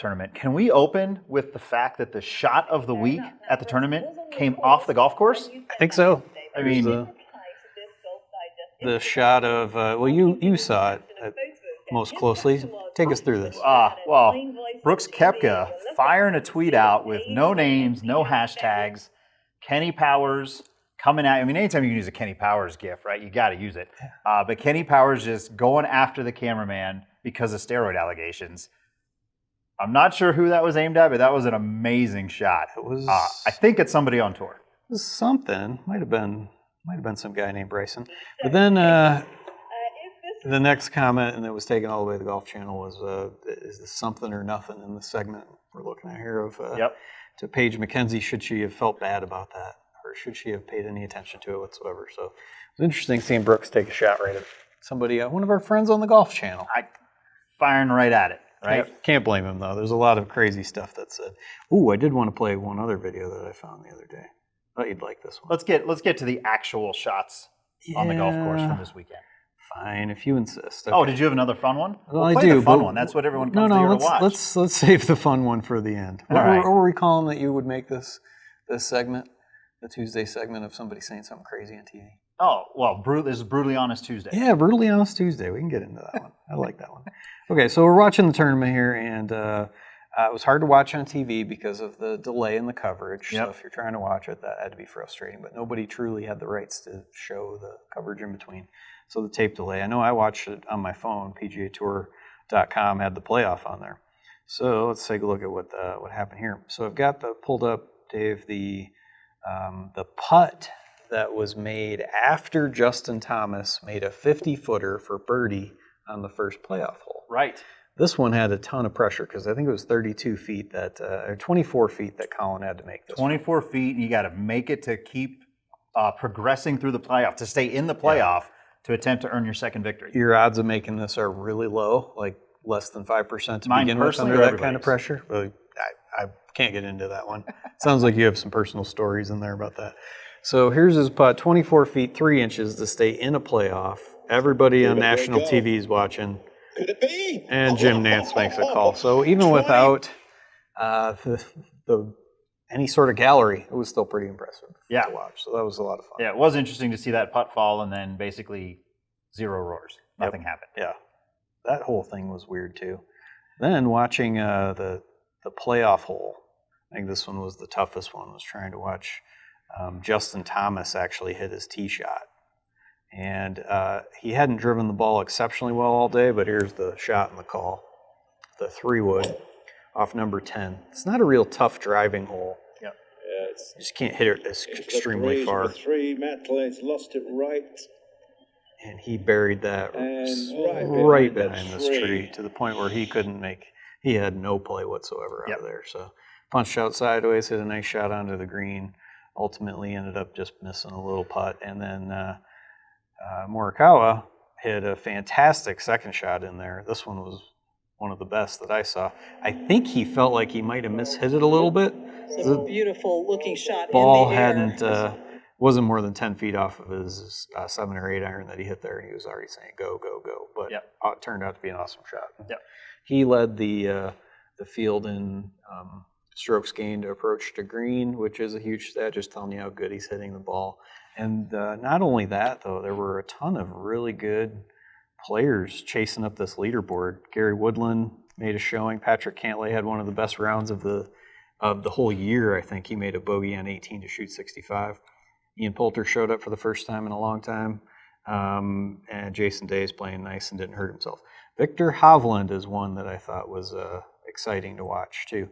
tournament. Can we open with the fact that the shot of the week at the tournament came off the golf course? I think so. I mean, the shot of, well, you saw it most closely. Take us through this. Well, Brooks Koepka firing a tweet out with no names, no hashtags. Kenny Powers coming out. I mean, anytime you can use a Kenny Powers gif, right, you got to use it. But Kenny Powers just going after the cameraman because of steroid allegations. I'm not sure who that was aimed at, but that was an amazing shot. It was. I think it's somebody on tour. It was something. Might have been some guy named Bryson. But then the next comment, and it was taken all the way to the Golf Channel, was is this something or nothing in the segment we're looking at here of to Paige McKenzie, should she have felt bad about that? Or should she have paid any attention to it whatsoever? So it was interesting seeing Brooks take a shot right at somebody, one of our friends on the Golf Channel. Firing right at it, right? Can't blame him, though. There's a lot of crazy stuff that said. Ooh, I did want to play one other video that I found the other day. Thought you'd like this one. Let's get to the actual shots on the golf course from this weekend. Fine, if you insist. Okay. Oh, did you have another fun one? Well, I do. The fun one. That's what everyone comes here to watch. Let's save the fun one for the end. What were we calling that you would make this segment? The Tuesday segment of somebody saying something crazy on TV. Oh, well, this is Brutally Honest Tuesday. Yeah, Brutally Honest Tuesday. We can get into that one. I like that one. Okay, so we're watching the tournament here, and it was hard to watch on TV because of the delay in the coverage. Yep. So if you're trying to watch it, that had to be frustrating. But nobody truly had the rights to show the coverage in between. So the tape delay. I know I watched it on my phone. PGAtour.com had the playoff on there. So let's take a look at what happened here. So I've got pulled up, Dave, the putt that was made after Justin Thomas made a 50-footer for birdie on the first playoff hole. Right. This one had a ton of pressure because I think it was 32 feet or 24 feet that Colin had to make this 24 feet, and you got to make it to keep progressing through the playoff, to stay in the playoff to attempt to earn your second victory. Your odds of making this are really low, like less than 5% to Mine begin with personally under or that kind of pressure. Well, I can't get into that one. Sounds like you have some personal stories in there about that. So here's his putt, 24 feet, 3 inches to stay in a playoff. Everybody on national TV is watching. Could it be? And Jim Nantz makes a call. So even without any sort of gallery, it was still pretty impressive to watch. So that was a lot of fun. Yeah, it was interesting to see that putt fall and then basically zero roars. Nothing happened. Yeah, that whole thing was weird too. Then watching the playoff hole, I think this one was the toughest one, was trying to watch Justin Thomas actually hit his tee shot. And he hadn't driven the ball exceptionally well all day, but here's the shot in the call. The 3-wood off number 10. It's not a real tough driving hole. Yep. Yeah, You just can't hit it extremely far. 3, Matt Lane's lost it right. And he buried that And right behind this tree to the point where he had no play whatsoever out of there. So punched out sideways, hit a nice shot onto the green. Ultimately ended up just missing a little putt. And then Morikawa hit a fantastic second shot in there. This one was one of the best that I saw. I think he felt like he might have mishit it a little bit. It's a beautiful looking shot. Ball in the air. wasn't more than 10 feet off of his 7 or 8 iron that he hit there, and he was already saying go, go, go. But it turned out to be an awesome shot. Yep. He led the field in strokes gained approach to green, which is a huge stat, just telling you how good he's hitting the ball. And not only that, though, there were a ton of really good players chasing up this leaderboard. Gary Woodland made a showing. Patrick Cantlay had one of the best rounds of the whole year, I think. He made a bogey on 18 to shoot 65. Ian Poulter showed up for the first time in a long time. And Jason Day is playing nice and didn't hurt himself. Victor Hovland is one that I thought was exciting to watch, too.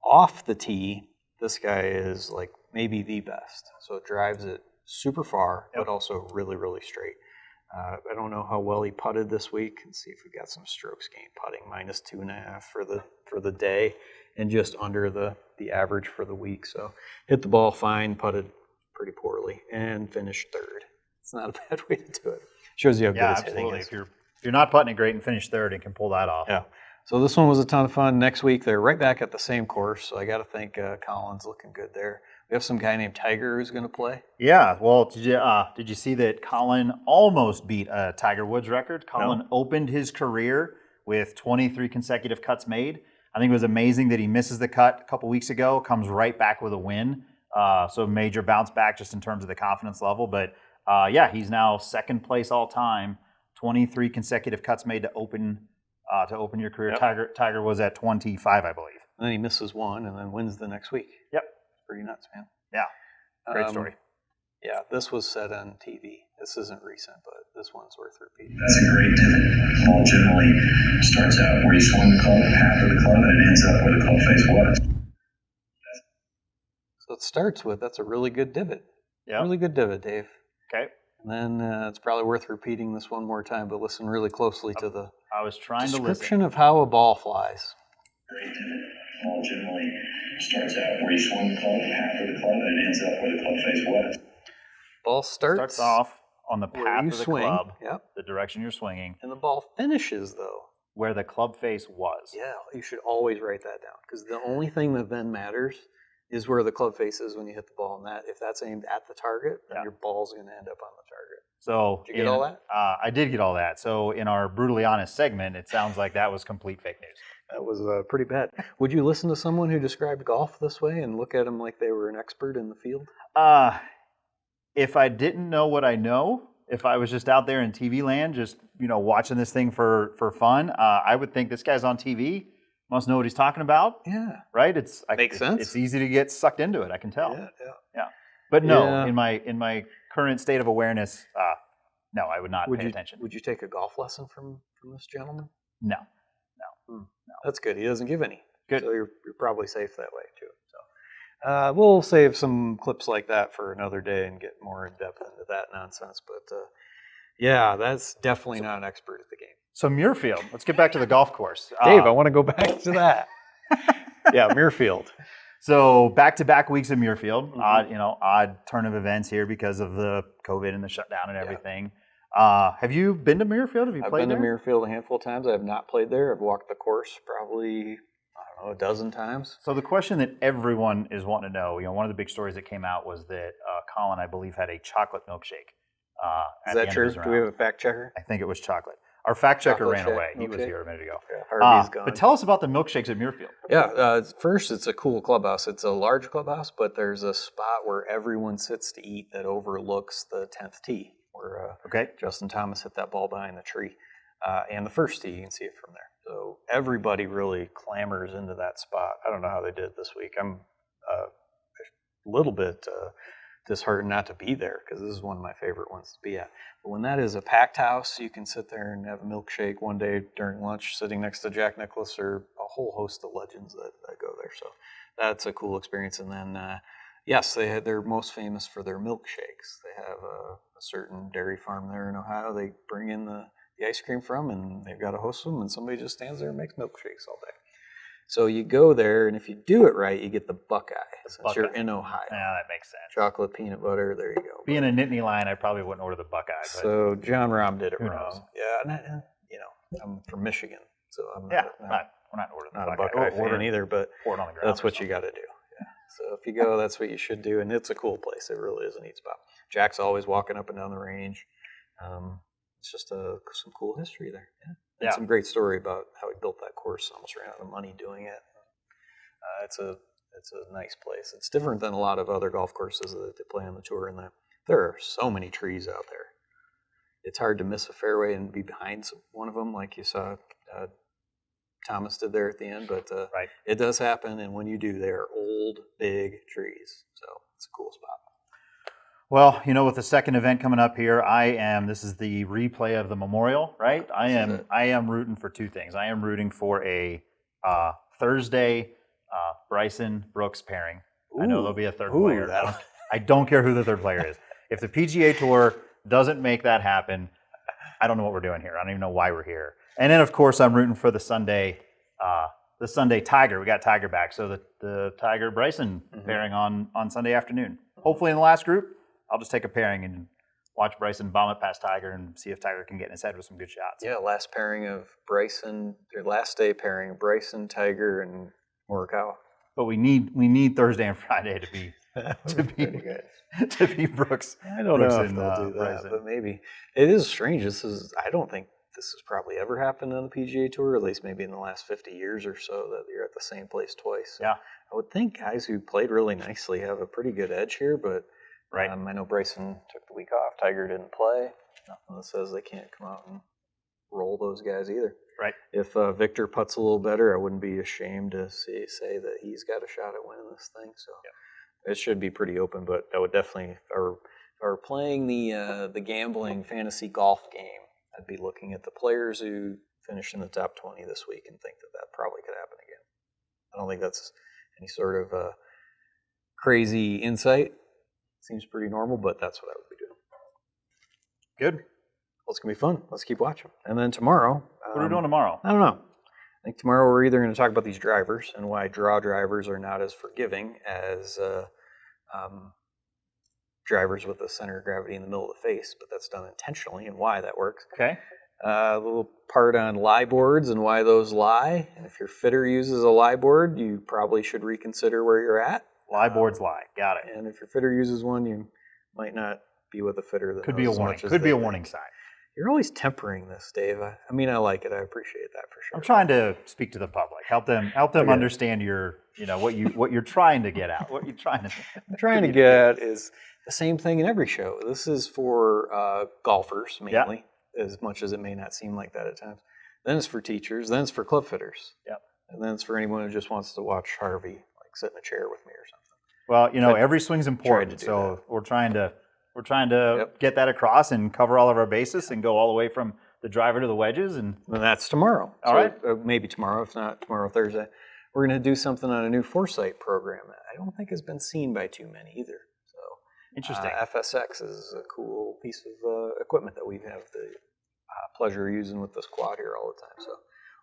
Off the tee, this guy is like maybe the best. So it drives it super far, but also really, really straight. I don't know how well he putted this week. Let's see if we got some strokes gained putting, -2.5 for the day, and just under the average for the week. So hit the ball fine, putted pretty poorly, and finished third. It's not a bad way to do it. Shows you how good his hitting is. If you're not putting it great and finish third, and can pull that off. Yeah. So this one was a ton of fun. Next week, they're right back at the same course. So I got to think Colin's looking good there. We have some guy named Tiger who's going to play. Yeah. Well, did you see that Colin almost beat a Tiger Woods record? Colin opened his career with 23 consecutive cuts made. I think it was amazing that he misses the cut a couple weeks ago, comes right back with a win. So major bounce back just in terms of the confidence level. But yeah, he's now second place all time. 23 consecutive cuts made to open your career. Yep. Tiger was at 25, I believe. And then he misses one and then wins the next week. Yep. Pretty nuts, man. Yeah. Great story. Yeah, this was said on TV. This isn't recent, but this one's worth repeating. That's a great divot. The ball generally starts out where you swung the club, half of the club, and it ends up where the club face was. So it starts with, that's a really good divot. Yeah. Really good divot, Dave. Okay. And then it's probably worth repeating this one more time, but listen really closely to the I was trying to description listen. of how a ball flies. Great divot. The ball generally starts out where you swung the club, half of the club, and it ends up where the club face was. Ball Starts off on the where path you of the swing. club, Yep. the direction you're swinging, And the ball finishes, though. where the club face was. Yeah, you should always write that down, because the only thing that then matters is where the club face is when you hit the ball. And that, if that's aimed at the target, then your ball's going to end up on the target. So Did you get all that? I did get all that. So in our Brutally Honest segment, it sounds like that was complete fake news. That was pretty bad. Would you listen to someone who described golf this way and look at them like they were an expert in the field? If I didn't know what I know, if I was just out there in TV land, just watching this thing for fun, I would think this guy's on TV, must know what he's talking about. Yeah. Right? Makes sense. It's easy to get sucked into it. I can tell. Yeah. But no, Yeah. in my current state of awareness, no, I would not pay attention. Would you take a golf lesson from this gentleman? No. That's good. He doesn't give any. Good. So you're probably safe that way too. So we'll save some clips like that for another day and get more in depth into that nonsense. But yeah, that's definitely not an expert at the game. So Muirfield, let's get back to the golf course. Dave, I want to go back to that. Yeah, Muirfield. So back-to-back weeks at Muirfield, odd turn of events here because of the COVID and the shutdown and everything. Have you been to Muirfield? Have you I've played been there? to Muirfield a handful of times. I have not played there. I've walked the course probably, I don't know, a dozen times. So the question that everyone is wanting to know, one of the big stories that came out was that Colin, I believe, had a chocolate milkshake. Is that true? Do we have a fact checker? I think it was chocolate. Our fact checker Chocolate ran shake, away. He was milkshake? here a minute ago. Yeah, Harvey's gone. But tell us about the milkshakes at Muirfield. Yeah, first, it's a cool clubhouse. It's a large clubhouse, but there's a spot where everyone sits to eat that overlooks the 10th tee, where Justin Thomas hit that ball behind the tree. And the first tee, you can see it from there. So everybody really clamors into that spot. I don't know how they did it this week. I'm a little bit disheartened not to be there, because this is one of my favorite ones to be at. But when that is a packed house, you can sit there and have a milkshake one day during lunch sitting next to Jack Nicklaus or a whole host of legends that go there. So that's a cool experience. And then, yes, they're most famous for their milkshakes. They have a certain dairy farm there in Ohio they bring in the ice cream from, and they've got a host of them, and somebody just stands there and makes milkshakes all day. So you go there, and if you do it right, you get the Buckeye, since you're in Ohio. Yeah, that makes sense. Chocolate, peanut butter, there you go. Being a Nittany Lion, I probably wouldn't order the Buckeye. But So John Rahm did it who wrong. knows? Yeah, and I'm from Michigan, so I'm we're not not ordering the a Buckeye Buckeye fan either, but Pour it on the ground. that's what you got to do. Yeah. So if you go, that's what you should do, and it's a cool place. It really is a neat spot. Jack's always walking up and down the range. It's just some cool history there. Yeah. And some great story about how he built that course. Almost ran out of money doing it. It's a nice place. It's different than a lot of other golf courses that they play on the tour. In that there are so many trees out there. It's hard to miss a fairway and be behind one of them, like you saw Thomas did there at the end. But it does happen, and when you do, they are old, big trees. So it's a cool spot. Well, with the second event coming up here, this is the replay of the Memorial, right? I am rooting for two things. I am rooting for a Thursday Bryson Brooks pairing. I know there'll be a third player. I don't care who the third player is. If the PGA Tour doesn't make that happen, I don't know what we're doing here. I don't even know why we're here. And then, of course, I'm rooting for the Sunday Tiger. We got Tiger back, so the Tiger Bryson pairing on Sunday afternoon. Hopefully, in the last group, I'll just take a pairing and watch Bryson bomb it past Tiger and see if Tiger can get in his head with some good shots. Yeah, last pairing of Bryson, their last day pairing of Bryson, Tiger, and Morikawa. But we need Thursday and Friday to be Brooks. I don't know if and, they'll do that, Bryson. but maybe. It is strange. I don't think this has probably ever happened on the PGA Tour, at least maybe in the last 50 years or so, that you're at the same place twice. Yeah. I would think guys who played really nicely have a pretty good edge here, but Right. I know Bryson took the week off. Tiger didn't play. Nothing that says they can't come out and roll those guys either. Right. If Victor putts a little better, I wouldn't be ashamed to say that he's got a shot at winning this thing. So it should be pretty open, but I would definitely, if I were playing the gambling fantasy golf game, I'd be looking at the players who finished in the top 20 this week and think that probably could happen again. I don't think that's any sort of crazy insight. Seems pretty normal, but that's what I would be doing. Good. Well, it's going to be fun. Let's keep watching. And then tomorrow. What are we doing tomorrow? I don't know. I think tomorrow we're either going to talk about these drivers and why draw drivers are not as forgiving as drivers with the center of gravity in the middle of the face, but that's done intentionally and why that works. Okay. A little part on lie boards and why those lie. And if your fitter uses a lie board, you probably should reconsider where you're at. Lie boards lie. Got it. And if your fitter uses one, you might not be with a fitter that Could be a knows as warning. much as Could be they a think. warning sign. You're always tempering this, Dave. I mean, I like it. I appreciate that for sure. I'm trying to speak to the public. Help them Okay. understand what you're trying to get out. What you're trying to I'm trying to get at is the same thing in every show. This is for golfers mainly, as much as it may not seem like that at times. Then it's for teachers. Then it's for club fitters. Yep. And then it's for anyone who just wants to watch Harvey like sit in a chair with me or something. Well, every swing's important. to do So we're trying to Yep. get that across and cover all of our bases and go all the way from the driver to the wedges. And And that's tomorrow. All right. Maybe tomorrow, if not tomorrow, Thursday. We're going to do something on a new Foresight program that I don't think has been seen by too many either. So interesting. FSX is a cool piece of equipment that we have the pleasure of using with this quad here all the time. So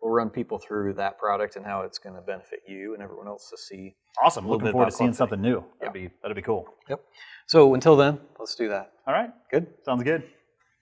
we'll run people through that product and how it's going to benefit you and everyone else to see. Awesome. a little Looking bit forward to about seeing club something new. Yeah. That'd be cool. Yep. So until then, let's do that. All right. Good. Sounds good.